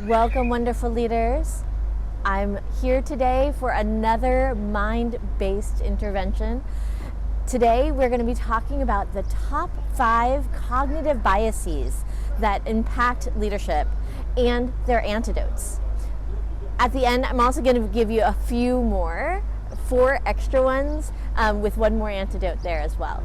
Welcome, wonderful leaders. I'm here today for another mind-based intervention. Today, we're going to be talking about the top 5 cognitive biases that impact leadership and their antidotes. At the end, I'm also going to give you a few more, 4 extra ones, with one more antidote there as well.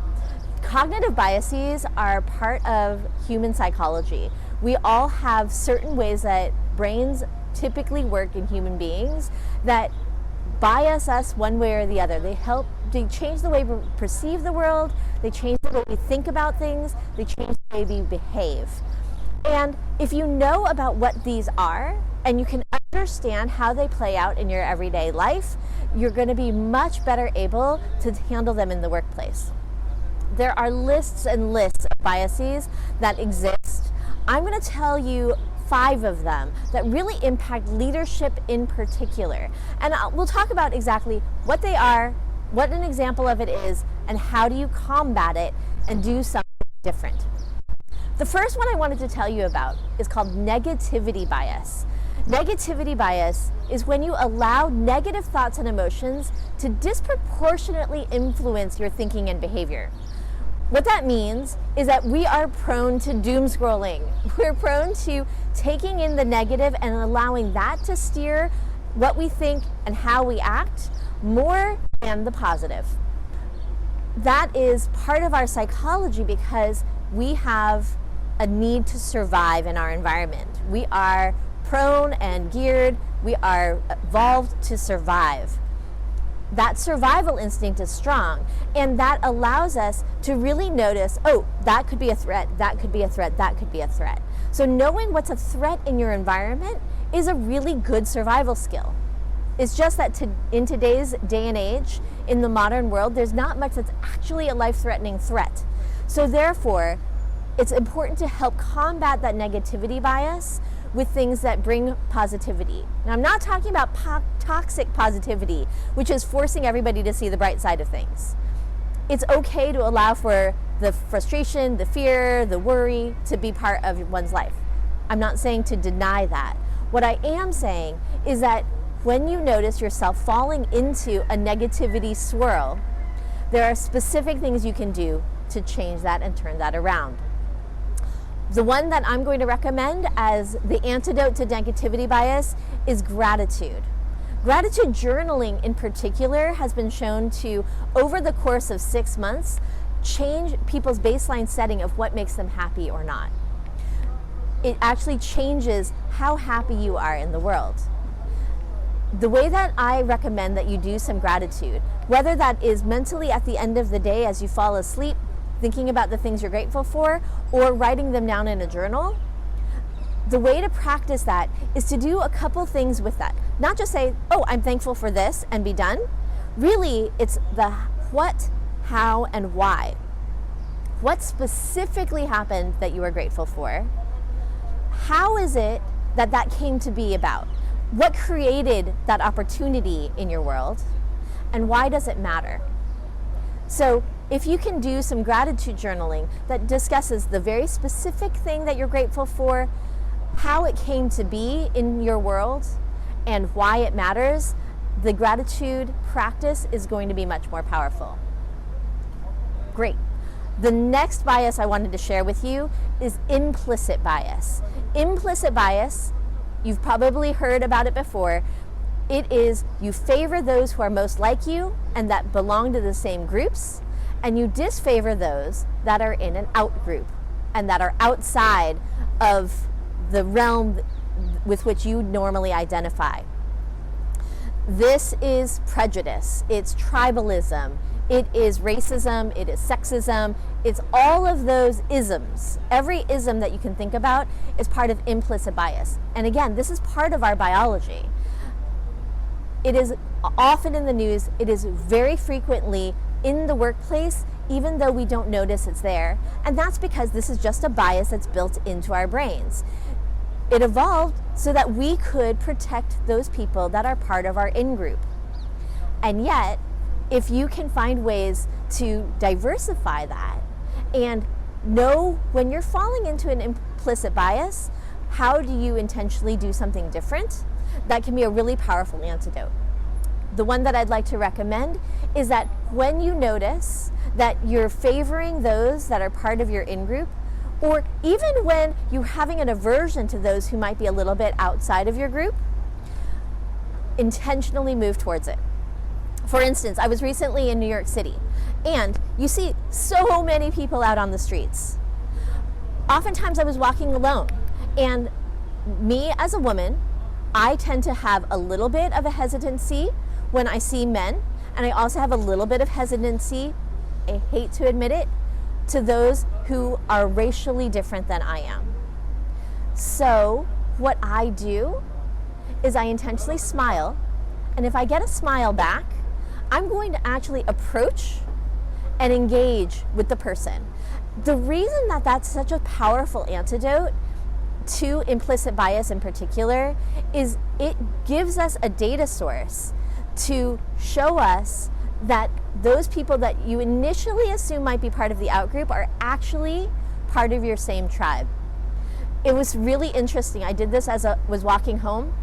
Cognitive biases are part of human psychology. We all have certain ways that brains typically work in human beings that bias us one way or the other. They change the way we perceive the world, they change the way we think about things, they change the way we behave. And if you know about what these are, and you can understand how they play out in your everyday life, you're going to be much better able to handle them in the workplace. There are lists and lists of biases that exist. I'm going to tell you 5 of them that really impact leadership in particular. And we'll talk about exactly what they are, what an example of it is, and how do you combat it and do something different. The first one I wanted to tell you about is called negativity bias. Negativity bias is when you allow negative thoughts and emotions to disproportionately influence your thinking and behavior. What that means is that we are prone to doom scrolling. We're prone to taking in the negative and allowing that to steer what we think and how we act more than the positive. That is part of our psychology because we have a need to survive in our environment. We are prone and geared, we are evolved to survive. That survival instinct is strong, and that allows us to really notice, oh, that could be a threat, that could be a threat, that could be a threat. So knowing what's a threat in your environment is a really good survival skill. It's just that in today's day and age, in the modern world, there's not much that's actually a life-threatening threat. So therefore, it's important to help combat that negativity bias with things that bring positivity. Now, I'm not talking about toxic positivity, which is forcing everybody to see the bright side of things. It's okay to allow for the frustration, the fear, the worry to be part of one's life. I'm not saying to deny that. What I am saying is that when you notice yourself falling into a negativity swirl, there are specific things you can do to change that and turn that around. The one that I'm going to recommend as the antidote to negativity bias is gratitude. Gratitude journaling in particular has been shown to, over the course of 6 months, change people's baseline setting of what makes them happy or not. It actually changes how happy you are in the world. The way that I recommend that you do some gratitude, whether that is mentally at the end of the day as you fall asleep, thinking about the things you're grateful for, or writing them down in a journal, the way to practice that is to do a couple things with that. Not just say, oh, I'm thankful for this and be done. Really, it's the what, how, and why. What specifically happened that you are grateful for? How is it that that came to be about? What created that opportunity in your world? And why does it matter? So if you can do some gratitude journaling that discusses the very specific thing that you're grateful for, how it came to be in your world, and why it matters, the gratitude practice is going to be much more powerful. Great. The next bias I wanted to share with you is implicit bias. Implicit bias, you've probably heard about it before. It is you favor those who are most like you and that belong to the same groups, and you disfavor those that are in an out group and that are outside of the realm with which you normally identify. This is prejudice, it's tribalism, it is racism, it is sexism, it's all of those isms. Every ism that you can think about is part of implicit bias. And again, this is part of our biology. It is often in the news, it is very frequently in the workplace, even though we don't notice it's there. And that's because this is just a bias that's built into our brains. It evolved so that we could protect those people that are part of our in-group. And yet, if you can find ways to diversify that and know when you're falling into an implicit bias, how do you intentionally do something different? That can be a really powerful antidote. The one that I'd like to recommend is that when you notice that you're favoring those that are part of your in-group, or even when you're having an aversion to those who might be a little bit outside of your group, intentionally move towards it. For instance, I was recently in New York City, and you see so many people out on the streets. Oftentimes I was walking alone, and me as a woman, I tend to have a little bit of a hesitancy when I see men, and I also have a little bit of hesitancy, I hate to admit it, to those who are racially different than I am. So what I do is I intentionally smile, and if I get a smile back, I'm going to actually approach and engage with the person. The reason that that's such a powerful antidote to implicit bias in particular is it gives us a data source to show us that those people that you initially assume might be part of the outgroup are actually part of your same tribe. It was really interesting. I did this as I was walking home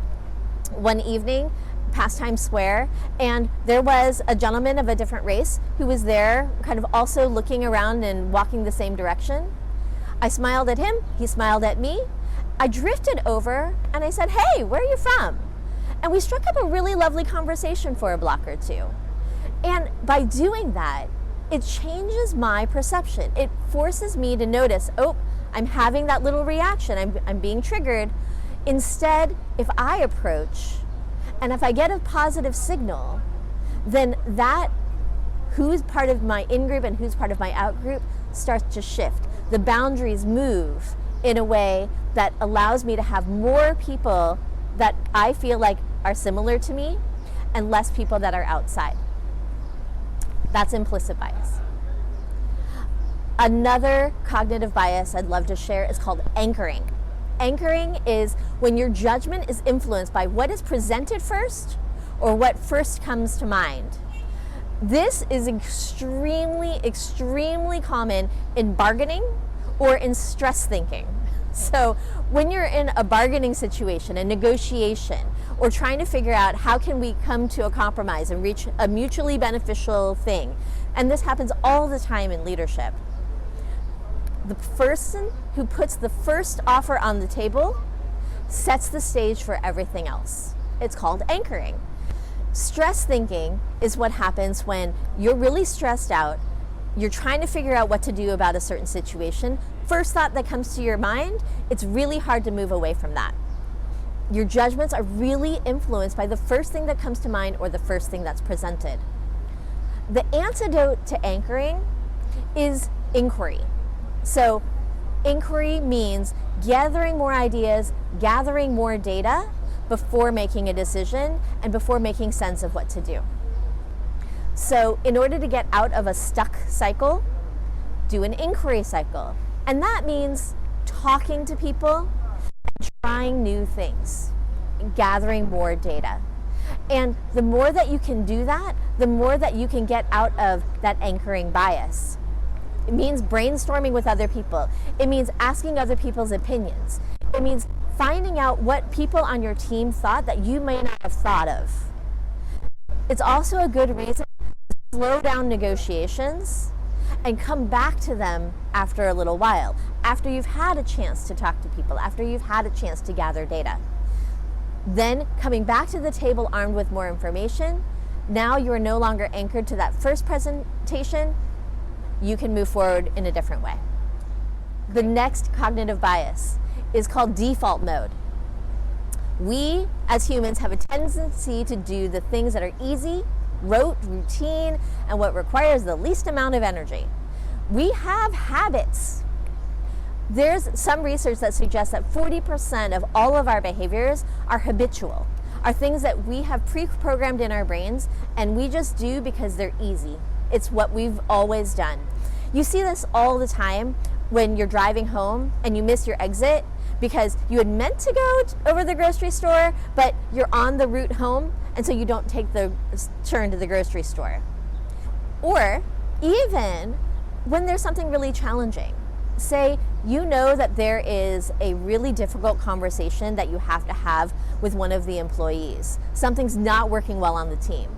one evening past Times Square, and there was a gentleman of a different race who was there kind of also looking around and walking the same direction. I smiled at him, he smiled at me. I drifted over and I said, "Hey, where are you from?" And we struck up a really lovely conversation for a block or two. And by doing that, it changes my perception. It forces me to notice, oh, I'm having that little reaction, I'm being triggered. Instead, if I approach, and if I get a positive signal, then that who's part of my in-group and who's part of my out-group starts to shift. The boundaries move in a way that allows me to have more people that I feel like are similar to me and less people that are outside. That's implicit bias. Another cognitive bias I'd love to share is called anchoring. Anchoring is when your judgment is influenced by what is presented first or what first comes to mind. This is extremely, extremely common in bargaining or in stress thinking. So when you're in a bargaining situation, a negotiation, or trying to figure out how can we come to a compromise and reach a mutually beneficial thing, and this happens all the time in leadership, the person who puts the first offer on the table sets the stage for everything else. It's called anchoring. Stress thinking is what happens when you're really stressed out, you're trying to figure out what to do about a certain situation. First thought that comes to your mind, it's really hard to move away from that. Your judgments are really influenced by the first thing that comes to mind or the first thing that's presented. The antidote to anchoring is inquiry. So inquiry means gathering more ideas, gathering more data before making a decision and before making sense of what to do. So in order to get out of a stuck cycle, do an inquiry cycle. And that means talking to people and trying new things, gathering more data. And the more that you can do that, the more that you can get out of that anchoring bias. It means brainstorming with other people. It means asking other people's opinions. It means finding out what people on your team thought that you may not have thought of. It's also a good reason to slow down negotiations and come back to them after a little while, after you've had a chance to talk to people, after you've had a chance to gather data. Then coming back to the table armed with more information, now you are no longer anchored to that first presentation. You can move forward in a different way. The next cognitive bias is called default mode. We as humans have a tendency to do the things that are easy, rote, routine, and what requires the least amount of energy. We have habits. There's some research that suggests that 40% of all of our behaviors are habitual, are things that we have pre-programmed in our brains and we just do because they're easy. It's what we've always done. You see this all the time when you're driving home and you miss your exit because you had meant to go over the grocery store, but you're on the route home, and so you don't take the turn to the grocery store. Or even when there's something really challenging. Say you know that there is a really difficult conversation that you have to have with one of the employees. Something's not working well on the team.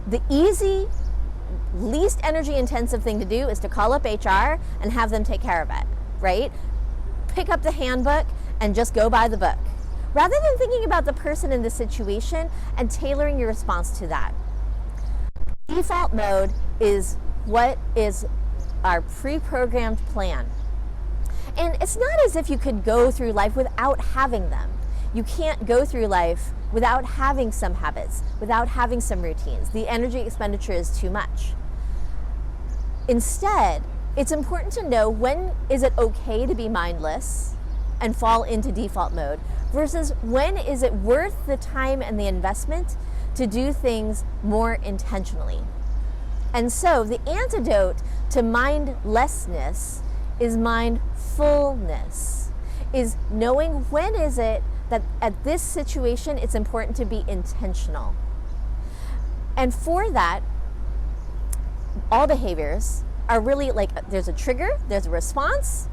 The easy, least energy intensive thing to do is to call up HR and have them take care of it, right? Pick up the handbook and just go by the book, rather than thinking about the person in the situation and tailoring your response to that. Default mode is what is our pre-programmed plan. And it's not as if you could go through life without having them. You can't go through life without having some habits, without having some routines. The energy expenditure is too much. Instead, it's important to know when is it okay to be mindless and fall into default mode versus when is it worth the time and the investment to do things more intentionally. And so the antidote to mindlessness is mindfulness, is knowing when is it that at this situation it's important to be intentional. And for that, all behaviors are really like there's a trigger, there's a response,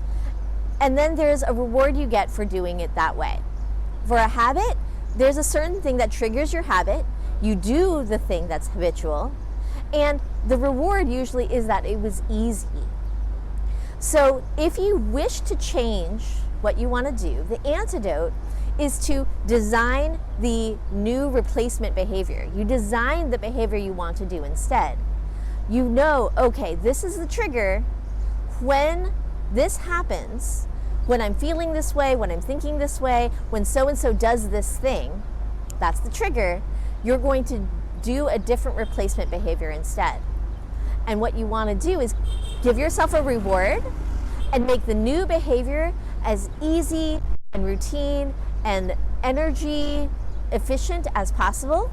and then there's a reward you get for doing it that way. For a habit, there's a certain thing that triggers your habit, you do the thing that's habitual, and the reward usually is that it was easy. So if you wish to change what you want to do, the antidote is to design the new replacement behavior. You design the behavior you want to do instead. You know, okay, this is the trigger. When this happens, when I'm feeling this way, when I'm thinking this way, when so-and-so does this thing, that's the trigger. You're going to do a different replacement behavior instead. And what you want to do is give yourself a reward and make the new behavior as easy and routine and energy efficient as possible,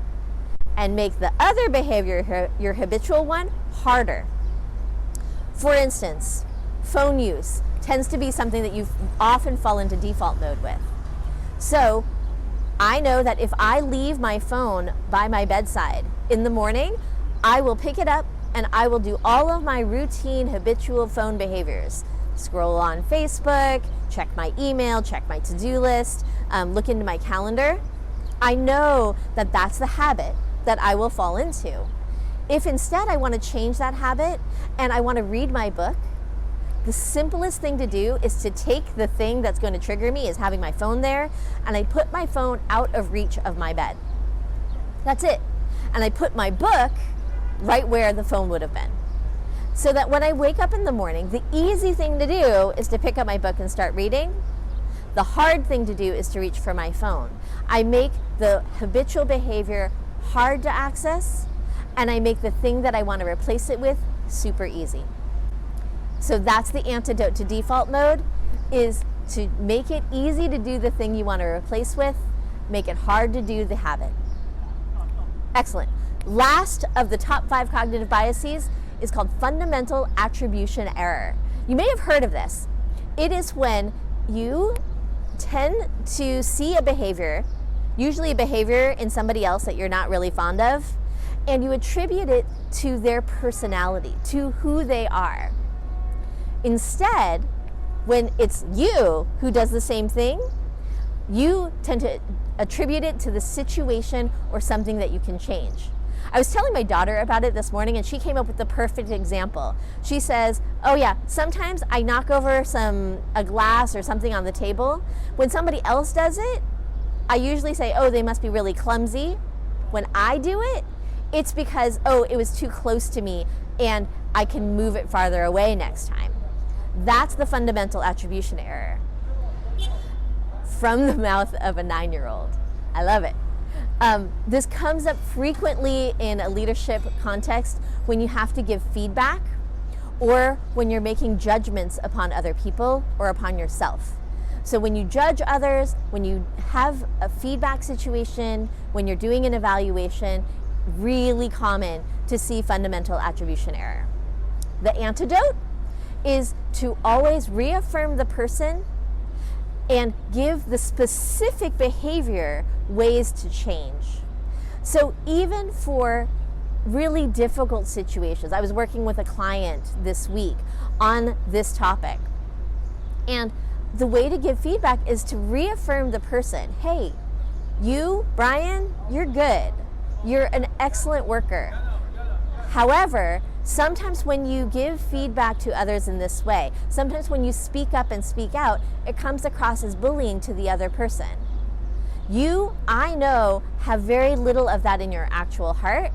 and make the other behavior, your habitual one, harder. For instance, phone use tends to be something that you often fall into default mode with. So I know that if I leave my phone by my bedside in the morning, I will pick it up and I will do all of my routine habitual phone behaviors. Scroll on Facebook, check my email, check my to-do list, look into my calendar. I know that that's the habit that I will fall into. If instead I want to change that habit and I want to read my book, the simplest thing to do is to take the thing that's going to trigger me is having my phone there, and I put my phone out of reach of my bed. That's it. And I put my book right where the phone would have been. So that when I wake up in the morning, the easy thing to do is to pick up my book and start reading. The hard thing to do is to reach for my phone. I make the habitual behavior hard to access, and I make the thing that I want to replace it with super easy. So that's the antidote to default mode, is to make it easy to do the thing you want to replace with, make it hard to do the habit. Excellent. Last of the top 5 cognitive biases is called fundamental attribution error. You may have heard of this. It is when you tend to see a behavior, usually a behavior in somebody else that you're not really fond of, and you attribute it to their personality, to who they are. Instead, when it's you who does the same thing, you tend to attribute it to the situation or something that you can change. I was telling my daughter about it this morning, and she came up with the perfect example. She says, oh yeah, sometimes I knock over a glass or something on the table. When somebody else does it, I usually say, oh, they must be really clumsy. When I do it, it's because, oh, it was too close to me and I can move it farther away next time. That's the fundamental attribution error. From the mouth of a 9-year-old. I love it. This comes up frequently in a leadership context when you have to give feedback or when you're making judgments upon other people or upon yourself. So when you judge others, when you have a feedback situation, when you're doing an evaluation, really common to see fundamental attribution error. The antidote is to always reaffirm the person and give the specific behavior ways to change. So even for really difficult situations, I was working with a client this week on this topic. And the way to give feedback is to reaffirm the person. Hey, you, Brian, you're good. You're an excellent worker. However, sometimes when you give feedback to others in this way, sometimes when you speak up and speak out, it comes across as bullying to the other person. You, I know, have very little of that in your actual heart.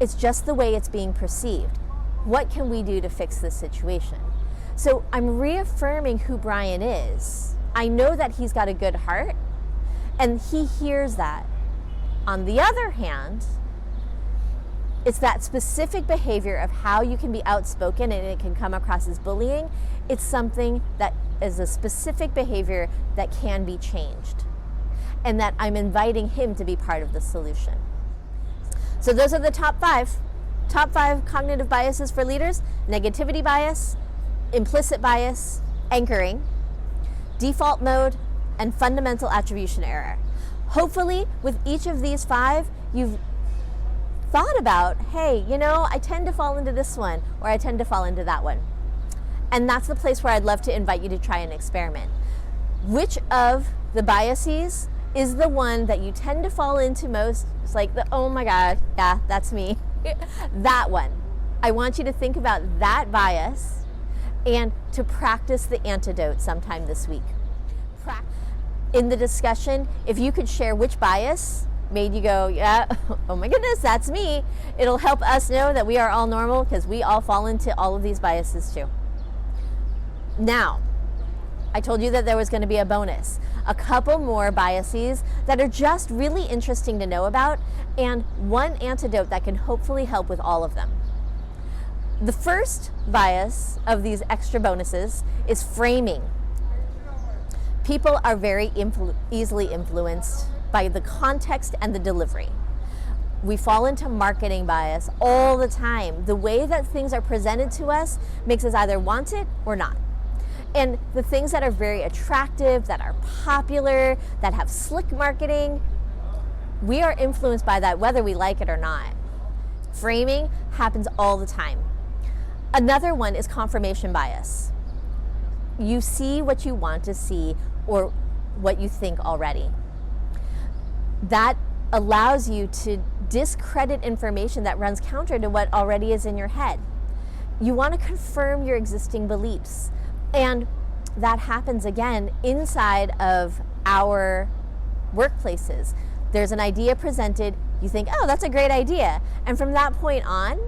It's just the way it's being perceived. What can we do to fix this situation? So I'm reaffirming who Brian is. I know that he's got a good heart, and he hears that. On the other hand, it's that specific behavior of how you can be outspoken and it can come across as bullying. It's something that is a specific behavior that can be changed, and that I'm inviting him to be part of the solution. So those are the top five cognitive biases for leaders: negativity bias, implicit bias, anchoring, default mode, and fundamental attribution error. Hopefully, with each of these 5, you've thought about, hey, I tend to fall into this one, or I tend to fall into that one. And that's the place where I'd love to invite you to try an experiment. Which of the biases is the one that you tend to fall into most? It's like, oh my God, yeah, that's me. That one. I want you to think about that bias and to practice the antidote sometime this week. In the discussion, if you could share which bias made you go, yeah, oh my goodness, that's me, it'll help us know that we are all normal, because we all fall into all of these biases too. Now, I told you that there was going to be a bonus. A couple more biases that are just really interesting to know about, and one antidote that can hopefully help with all of them. The first bias of these extra bonuses is framing. People are very easily influenced by the context and the delivery. We fall into marketing bias all the time. The way that things are presented to us makes us either want it or not. And the things that are very attractive, that are popular, that have slick marketing, we are influenced by that whether we like it or not. Framing happens all the time. Another one is confirmation bias. You see what you want to see or what you think already. That allows you to discredit information that runs counter to what already is in your head. You want to confirm your existing beliefs. And that happens again inside of our workplaces. There's an idea presented, you think, oh, that's a great idea. And from that point on,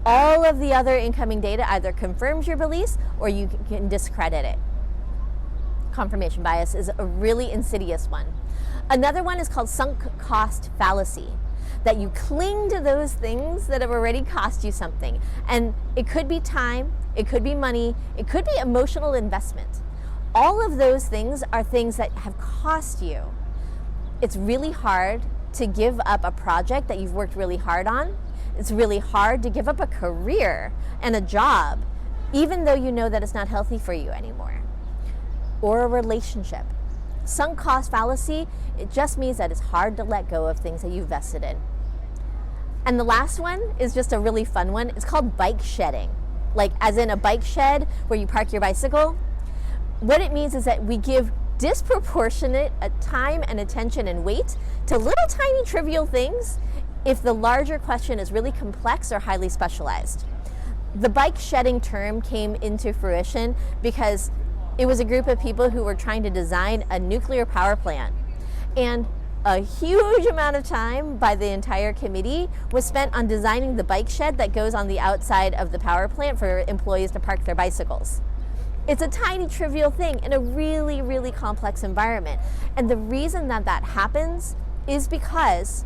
all of the other incoming data either confirms your beliefs or you can discredit it. Confirmation bias is a really insidious one. Another one is called sunk cost fallacy, that you cling to those things that have already cost you something. And it could be time, it could be money, it could be emotional investment. All of those things are things that have cost you. It's really hard to give up a project that you've worked really hard on. It's really hard to give up a career and a job, even though you know that it's not healthy for you anymore. Or a relationship. Sunk cost fallacy, it just means that it's hard to let go of things that you've vested in. And the last one is just a really fun one. It's called bike shedding. Like as in a bike shed where you park your bicycle. What it means is that we give disproportionate time and attention and weight to little tiny trivial things if the larger question is really complex or highly specialized. The bike shedding term came into fruition because it was a group of people who were trying to design a nuclear power plant. And a huge amount of time by the entire committee was spent on designing the bike shed that goes on the outside of the power plant for employees to park their bicycles. It's a tiny trivial thing in a really, really complex environment. And the reason that that happens is because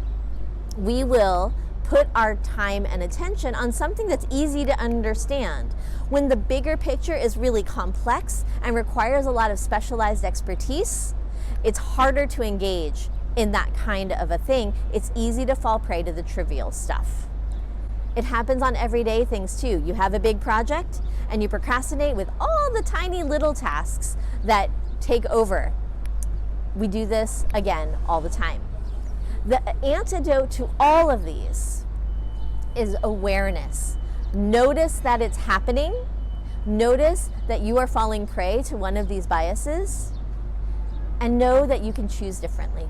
we will put our time and attention on something that's easy to understand. When the bigger picture is really complex and requires a lot of specialized expertise, it's harder to engage in that kind of a thing. It's easy to fall prey to the trivial stuff. It happens on everyday things too. You have a big project and you procrastinate with all the tiny little tasks that take over. We do this again all the time. The antidote to all of these is awareness. Notice that it's happening, Notice that you are falling prey to one of these biases and know that you can choose differently.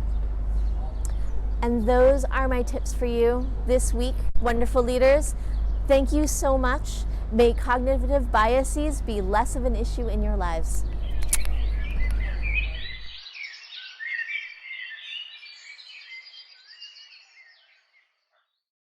And those are my tips for you this week, wonderful leaders. Thank you so much. May cognitive biases be less of an issue in your lives.